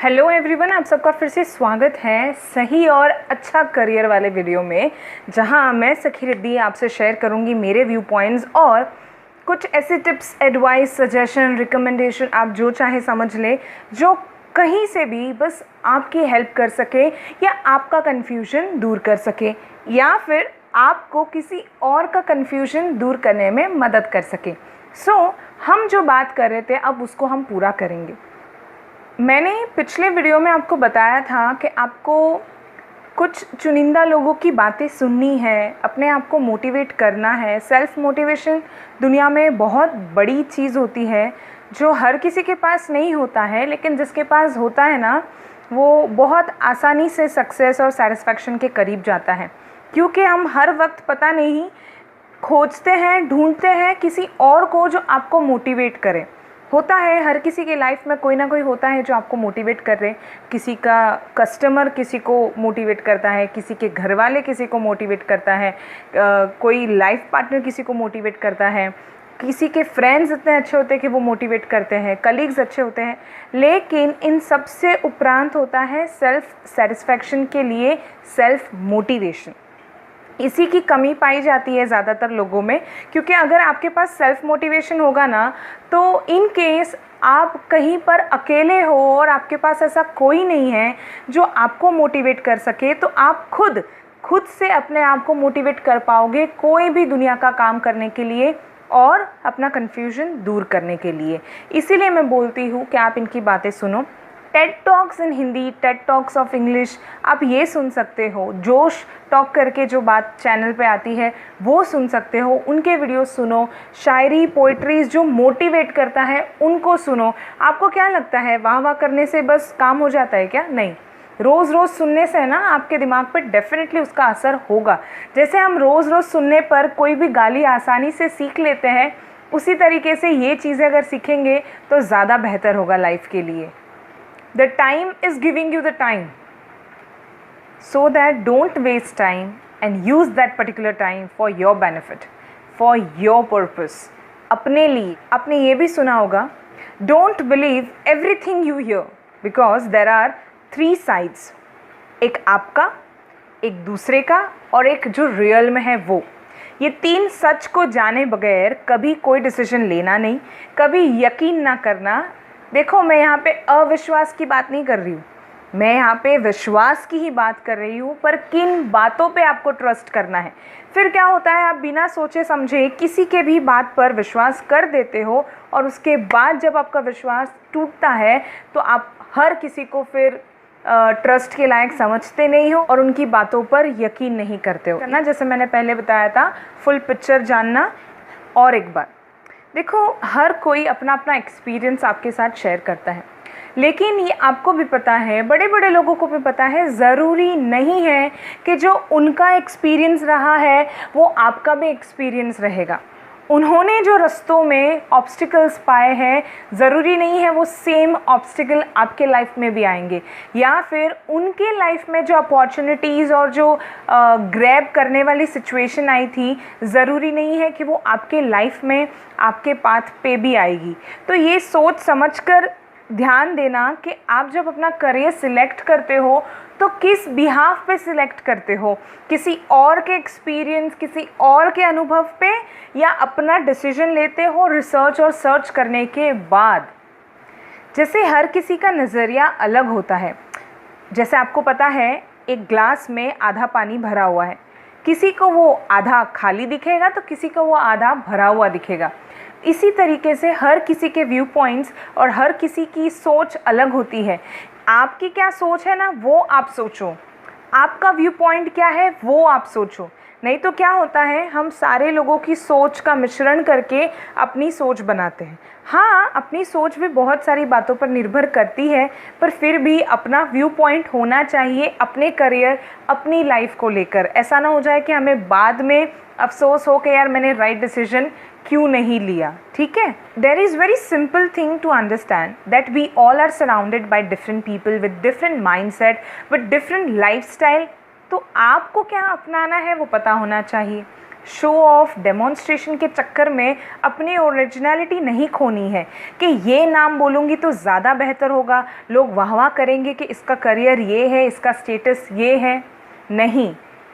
Hello everyone, आप सबका फिर से स्वागत है सही और अच्छा करियर वाले वीडियो में, जहां मैं सखी रिद्धि आपसे शेयर करूंगी मेरे व्यू पॉइंट्स और कुछ ऐसे टिप्स, एडवाइस, सजेशन, रिकमेंडेशन, आप जो चाहे समझ लें, जो कहीं से भी बस आपकी हेल्प कर सके या आपका कन्फ्यूजन दूर कर सके या फिर आपको किसी और का कन्फ्यूजन दूर करने में मदद कर सके। हम जो बात कर रहे थे अब उसको हम पूरा करेंगे। मैंने पिछले वीडियो में आपको बताया था कि आपको कुछ चुनिंदा लोगों की बातें सुननी है, अपने आप को मोटिवेट करना है। सेल्फ मोटिवेशन दुनिया में बहुत बड़ी चीज़ होती है जो हर किसी के पास नहीं होता है, लेकिन जिसके पास होता है ना, वो बहुत आसानी से सक्सेस और सेटिस्फैक्शन के करीब जाता है, क्योंकि हम हर वक्त पता नहीं खोजते हैं, ढूंढते हैं किसी और को जो आपको मोटिवेट करे। होता है हर किसी की लाइफ में कोई ना कोई होता है जो आपको मोटिवेट कर रहे। किसी का कस्टमर किसी को मोटिवेट करता है, किसी के घर वाले किसी को मोटिवेट करता है, कोई लाइफ पार्टनर किसी को मोटिवेट करता है, किसी के फ्रेंड्स इतने अच्छे होते हैं कि वो मोटिवेट करते हैं, कलीग्स अच्छे होते हैं। लेकिन इन सबसे उपरांत होता है सेल्फ सेटिस्फैक्शन के लिए सेल्फ मोटिवेशन। इसी की कमी पाई जाती है ज़्यादातर लोगों में, क्योंकि अगर आपके पास सेल्फ मोटिवेशन होगा ना, तो इन केस आप कहीं पर अकेले हो और आपके पास ऐसा कोई नहीं है जो आपको मोटिवेट कर सके, तो आप खुद से अपने आप को मोटिवेट कर पाओगे कोई भी दुनिया का काम करने के लिए और अपना कन्फ्यूजन दूर करने के लिए। इसीलिए मैं बोलती हूँ कि आप इनकी बातें सुनो। Ted talks in Hindi, Ted talks of English, आप ये सुन सकते हो। जोश टॉक करके जो बात चैनल पे आती है वो सुन सकते हो, उनके वीडियोस सुनो। शायरी, पोइट्रीज जो मोटिवेट करता है उनको सुनो। आपको क्या लगता है वाह वाह करने से बस काम हो जाता है क्या? नहीं, रोज़ रोज़ सुनने से ना आपके दिमाग पे डेफिनेटली उसका असर होगा। जैसे हम रोज़ रोज़ सुनने पर कोई भी गाली आसानी से सीख लेते हैं, उसी तरीके से ये चीज़ें अगर सीखेंगे तो ज़्यादा बेहतर होगा लाइफ के लिए। The time is giving you the time, so that don't waste time and use that particular time for your benefit, for your purpose, अपने लिए। आपने ये भी सुना होगा, don't believe everything you hear because there are 3 sides, एक आपका, एक दूसरे का और एक जो रियल में है वो। ये 3 सच को जाने बगैर कभी कोई डिसीजन लेना नहीं, कभी यकीन ना करना। देखो, मैं यहाँ पे अविश्वास की बात नहीं कर रही हूँ, मैं यहाँ पे विश्वास की ही बात कर रही हूँ। पर किन बातों पे आपको ट्रस्ट करना है। फिर क्या होता है, आप बिना सोचे समझे किसी के भी बात पर विश्वास कर देते हो और उसके बाद जब आपका विश्वास टूटता है तो आप हर किसी को फिर ट्रस्ट के लायक समझते नहीं हो और उनकी बातों पर यकीन नहीं करते हो ना। जैसे मैंने पहले बताया था, फुल पिक्चर जानना। और एक बार देखो, हर कोई अपना अपना एक्सपीरियंस आपके साथ शेयर करता है, लेकिन ये आपको भी पता है, बड़े बड़े लोगों को भी पता है, ज़रूरी नहीं है कि जो उनका एक्सपीरियंस रहा है वो आपका भी एक्सपीरियंस रहेगा। उन्होंने जो रास्तों में ऑब्स्टिकल्स पाए हैं, ज़रूरी नहीं है वो सेम ऑब्स्टिकल आपके लाइफ में भी आएंगे, या फिर उनके लाइफ में जो अपॉर्चुनिटीज़ और जो ग्रैब करने वाली सिचुएशन आई थी, ज़रूरी नहीं है कि वो आपके लाइफ में, आपके पाथ पे भी आएगी। तो ये सोच समझकर ध्यान देना कि आप जब अपना करियर सिलेक्ट करते हो तो किस बिहाफ पे सिलेक्ट करते हो, किसी और के एक्सपीरियंस, किसी और के अनुभव पे, या अपना डिसीजन लेते हो रिसर्च और सर्च करने के बाद। जैसे हर किसी का नज़रिया अलग होता है। जैसे आपको पता है, एक ग्लास में आधा पानी भरा हुआ है, किसी को वो आधा खाली दिखेगा तो किसी को वो आधा भरा हुआ दिखेगा। इसी तरीके से हर किसी के व्यू पॉइंट्स और हर किसी की सोच अलग होती है। आपकी क्या सोच है ना, वो आप सोचो, आपका व्यू पॉइंट क्या है वो आप सोचो। नहीं तो क्या होता है, हम सारे लोगों की सोच का मिश्रण करके अपनी सोच बनाते हैं। हाँ, अपनी सोच भी बहुत सारी बातों पर निर्भर करती है, पर फिर भी अपना व्यू पॉइंट होना चाहिए अपने करियर, अपनी लाइफ को लेकर। ऐसा ना हो जाए कि हमें बाद में अफसोस हो कि यार मैंने राइट डिसीजन क्यों नहीं लिया। ठीक है, there is very simple thing to understand that we all are surrounded by different people with different mindset, with different lifestyle. तो आपको क्या अपनाना है वो पता होना चाहिए। शो ऑफ, डेमोन्स्ट्रेशन के चक्कर में अपनी ओरिजिनलिटी नहीं खोनी है कि ये नाम बोलूँगी तो ज़्यादा बेहतर होगा, लोग वाह वाह करेंगे कि इसका करियर ये है, इसका स्टेटस ये है। नहीं,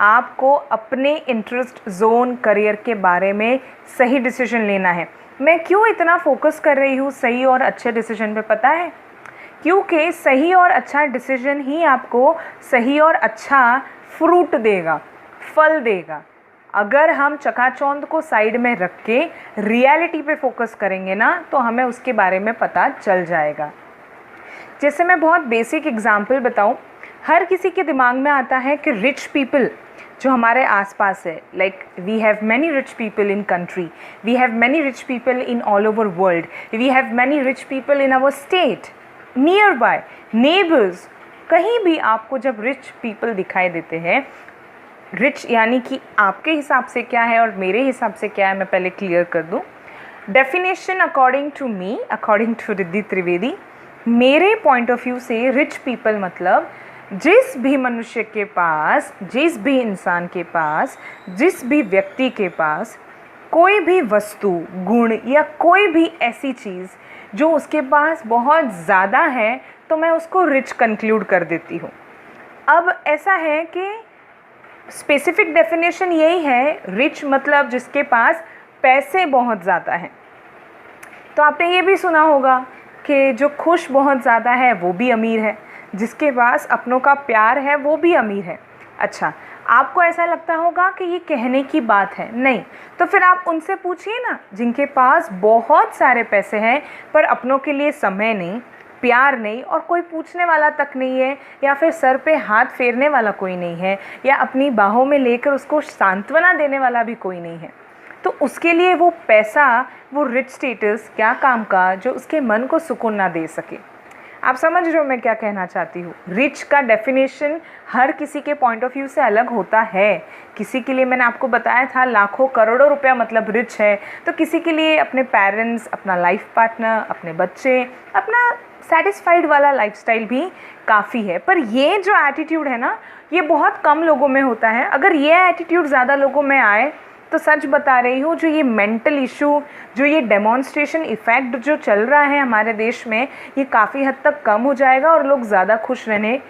आपको अपने इंटरेस्ट जोन करियर के बारे में सही डिसीजन लेना है। मैं क्यों इतना फोकस कर रही हूँ सही और अच्छे डिसीजन पे, पता है? क्योंकि सही और अच्छा डिसीजन ही आपको सही और अच्छा फ्रूट देगा, फल देगा। अगर हम चकाचौंध को साइड में रख के रियलिटी पे फोकस करेंगे ना, तो हमें उसके बारे में पता चल जाएगा। जैसे मैं बहुत बेसिक एग्जांपल बताऊं, हर किसी के दिमाग में आता है कि रिच पीपल जो हमारे आसपास है, like we have many rich people in country, we have many rich people in all over world, we have many rich people in our state, near by, neighbours. कहीं भी आपको जब रिच पीपल दिखाई देते हैं, रिच यानी कि आपके हिसाब से क्या है और मेरे हिसाब से क्या है, मैं पहले क्लियर कर दूं। Definition according to me, according to Riddhi Trivedi, मेरे पॉइंट ऑफ व्यू से रिच पीपल मतलब जिस भी मनुष्य के पास, जिस भी इंसान के पास, जिस भी व्यक्ति के पास कोई भी वस्तु, गुण या कोई भी ऐसी चीज़ जो उसके पास बहुत ज़्यादा है, तो मैं उसको रिच कंक्लूड कर देती हूँ। अब ऐसा है कि स्पेसिफिक डेफिनेशन यही है, रिच मतलब जिसके पास पैसे बहुत ज़्यादा हैं। तो आपने ये भी सुना होगा कि जो खुश बहुत ज़्यादा है वो भी अमीर है, जिसके पास अपनों का प्यार है वो भी अमीर है। अच्छा, आपको ऐसा लगता होगा कि ये कहने की बात है, नहीं तो फिर आप उनसे पूछिए ना, जिनके पास बहुत सारे पैसे हैं पर अपनों के लिए समय नहीं, प्यार नहीं और कोई पूछने वाला तक नहीं है, या फिर सर पे हाथ फेरने वाला कोई नहीं है, या अपनी बाहों में लेकर उसको सांत्वना देने वाला भी कोई नहीं है, तो उसके लिए वो पैसा, वो रिच स्टेटस क्या काम का, जो उसके मन को सुकून ना दे सके। आप समझ रहे हो मैं क्या कहना चाहती हूँ? रिच का डेफिनेशन हर किसी के पॉइंट ऑफ व्यू से अलग होता है। किसी के लिए, मैंने आपको बताया था, लाखों करोड़ों रुपया मतलब रिच है, तो किसी के लिए अपने पेरेंट्स, अपना लाइफ पार्टनर, अपने बच्चे, अपना सेटिस्फाइड वाला लाइफस्टाइल भी काफ़ी है। पर ये जो एटीट्यूड है ना, ये बहुत कम लोगों में होता है। अगर ये एटीट्यूड ज़्यादा लोगों में आए तो सच बता रही हूँ, जो ये मेंटल इशू, जो ये डेमोन्स्ट्रेशन इफ़ेक्ट जो चल रहा है हमारे देश में, ये काफ़ी हद तक कम हो जाएगा और लोग ज़्यादा खुश रहने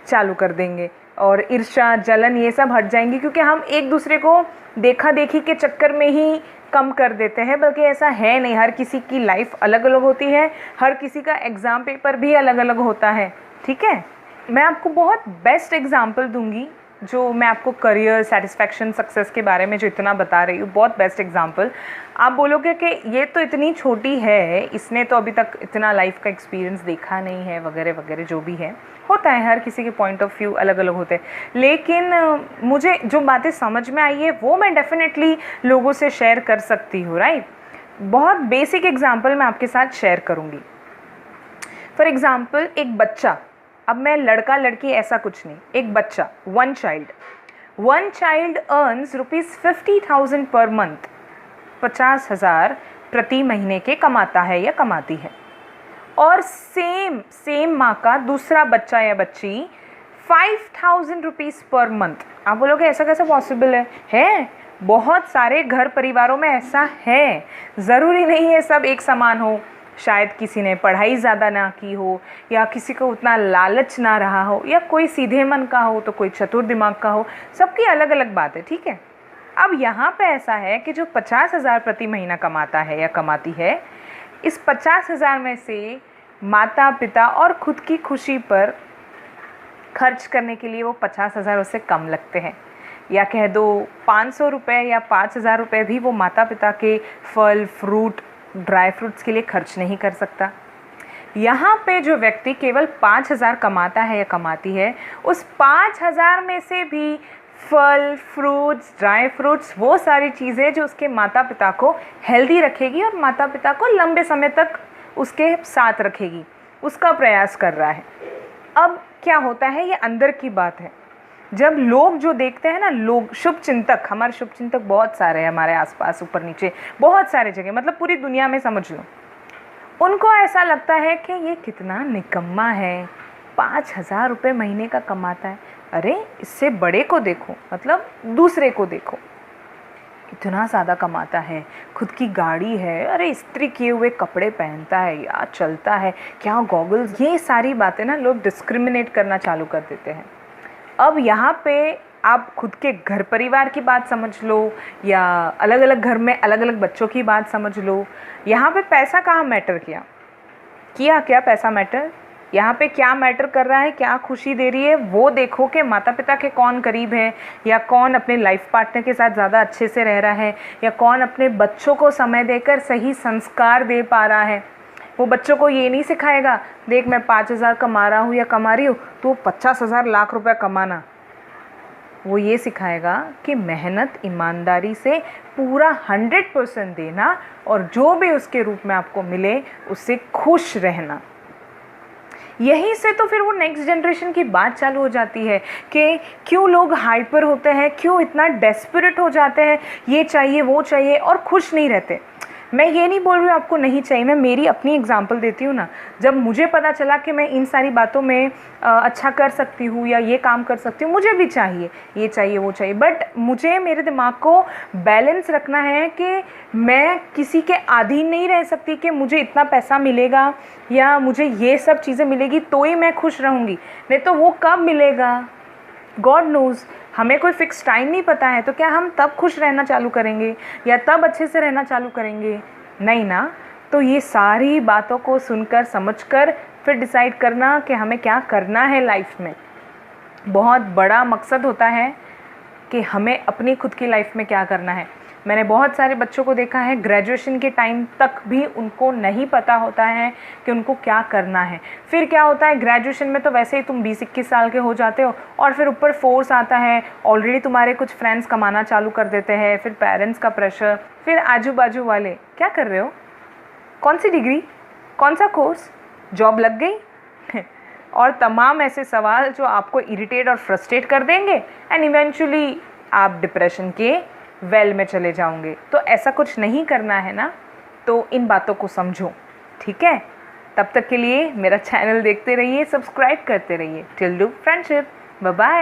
चालू कर देंगे और ईर्ष्या, जलन ये सब हट जाएंगी, क्योंकि हम एक दूसरे को देखा देखी के चक्कर में ही कम कर देते हैं। बल्कि ऐसा है नहीं, हर किसी की लाइफ अलग अलग होती है, हर किसी का एग्ज़ाम पेपर भी अलग अलग होता है। ठीक है, मैं आपको बहुत बेस्ट एग्जाम्पल दूंगी, जो मैं आपको करियर, सेटिस्फैक्शन, सक्सेस के बारे में जो इतना बता रही हूँ, बहुत बेस्ट एग्जांपल। आप बोलोगे कि ये तो इतनी छोटी है, इसने तो अभी तक इतना लाइफ का एक्सपीरियंस देखा नहीं है, वगैरह वगैरह, जो भी है होता है, हर किसी के पॉइंट ऑफ व्यू अलग अलग होते हैं। लेकिन मुझे जो बातें समझ में आई है वो मैं डेफिनेटली लोगों से शेयर कर सकती हूँ, राइट। बहुत बेसिक एग्जाम्पल मैं आपके साथ शेयर करूँगी। फॉर एग्ज़ाम्पल, एक बच्चा, अब मैं लड़का लड़की ऐसा कुछ नहीं, एक बच्चा, one child earns ₹50,000 per month, 50,000 प्रति महीने के कमाता है या कमाती है। और सेम माँ का दूसरा बच्चा या बच्ची ₹5,000 पर मंथ। आप बोलोगे ऐसा कैसे पॉसिबल है? बहुत सारे घर परिवारों में ऐसा है। ज़रूरी नहीं है सब एक समान हो, शायद किसी ने पढ़ाई ज़्यादा ना की हो, या किसी को उतना लालच ना रहा हो, या कोई सीधे मन का हो तो कोई चतुर दिमाग का हो, सबकी अलग अलग बात है। ठीक है, अब यहाँ पे ऐसा है कि जो 50,000 प्रति महीना कमाता है या कमाती है, इस 50,000 में से माता पिता और खुद की खुशी पर खर्च करने के लिए वो 50,000 उससे कम लगते हैं, या कह दो 500 रुपये या 5,000 रुपये भी वो माता पिता के फल, फ्रूट, ड्राई फ्रूट्स के लिए खर्च नहीं कर सकता। यहाँ पे जो व्यक्ति केवल 5,000 कमाता है या कमाती है, उस 5,000 में से भी फल, फ्रूट्स, ड्राई फ्रूट्स, वो सारी चीज़ें जो उसके माता पिता को हेल्दी रखेगी और माता पिता को लंबे समय तक उसके साथ रखेगी, उसका प्रयास कर रहा है। अब क्या होता है, ये अंदर की बात है। जब लोग जो देखते हैं ना, लोग, शुभ चिंतक, हमारे शुभ चिंतक बहुत सारे हैं हमारे आसपास, ऊपर नीचे बहुत सारे जगह, मतलब पूरी दुनिया में समझ लो, उनको ऐसा लगता है कि ये कितना निकम्मा है, 5,000 रुपये महीने का कमाता है। अरे इससे बड़े को देखो, मतलब दूसरे को देखो, इतना ज़्यादा कमाता है, खुद की गाड़ी है, अरे इस्त्री किए हुए कपड़े पहनता है या चलता है, क्या गॉगल्स, ये सारी बातें ना लोग डिस्क्रिमिनेट करना चालू कर देते हैं। अब यहाँ पे आप खुद के घर परिवार की बात समझ लो या अलग अलग घर में अलग अलग बच्चों की बात समझ लो, यहाँ पे पैसा कहाँ मैटर किया क्या पैसा मैटर? यहाँ पे क्या मैटर कर रहा है, क्या खुशी दे रही है, वो देखो कि माता पिता के कौन करीब है, या कौन अपने लाइफ पार्टनर के साथ ज़्यादा अच्छे से रह रहा है, या कौन अपने बच्चों को समय देकर सही संस्कार दे पा रहा है। वो बच्चों को ये नहीं सिखाएगा देख मैं 5,000 कमा रहा हूँ या कमा रही हूँ तो 50,000 लाख रुपया कमाना। वो ये सिखाएगा कि मेहनत ईमानदारी से पूरा 100% देना और जो भी उसके रूप में आपको मिले उससे खुश रहना। यहीं से तो फिर वो नेक्स्ट जनरेशन की बात चालू हो जाती है कि क्यों लोग हाइपर होते हैं, क्यों इतना डेस्परेट हो जाते हैं, ये चाहिए वो चाहिए और खुश नहीं रहते। मैं ये नहीं बोल रही हूँ आपको नहीं चाहिए, मैं मेरी अपनी एग्जांपल देती हूँ ना। जब मुझे पता चला कि मैं इन सारी बातों में अच्छा कर सकती हूँ या ये काम कर सकती हूँ, मुझे भी चाहिए, ये चाहिए वो चाहिए, बट मुझे मेरे दिमाग को बैलेंस रखना है कि मैं किसी के अधीन नहीं रह सकती कि मुझे इतना पैसा मिलेगा या मुझे ये सब चीज़ें मिलेगी तो ही मैं खुश रहूँगी, नहीं तो वो कब मिलेगा गॉड नोज़। हमें कोई फ़िक्स टाइम नहीं पता है, तो क्या हम तब खुश रहना चालू करेंगे या तब अच्छे से रहना चालू करेंगे? नहीं ना। तो ये सारी बातों को सुनकर समझकर फिर डिसाइड करना कि हमें क्या करना है लाइफ में। बहुत बड़ा मकसद होता है कि हमें अपनी खुद की लाइफ में क्या करना है। मैंने बहुत सारे बच्चों को देखा है ग्रेजुएशन के टाइम तक भी उनको नहीं पता होता है कि उनको क्या करना है। फिर क्या होता है, ग्रेजुएशन में तो वैसे ही तुम 20-21 साल के हो जाते हो और फिर ऊपर फोर्स आता है, ऑलरेडी तुम्हारे कुछ फ्रेंड्स कमाना चालू कर देते हैं, फिर पेरेंट्स का प्रेशर, फिर आजू बाजू वाले क्या कर रहे हो, कौन सी डिग्री, कौन सा कोर्स, जॉब लग गई और तमाम ऐसे सवाल जो आपको इरिटेट और फ्रस्ट्रेट कर देंगे एंड इवेंचुअली आप डिप्रेशन के वेल में चले जाओगे। तो ऐसा कुछ नहीं करना है ना, तो इन बातों को समझो, ठीक है। तब तक के लिए मेरा चैनल देखते रहिए, सब्सक्राइब करते रहिए। Till do friendship, bye bye.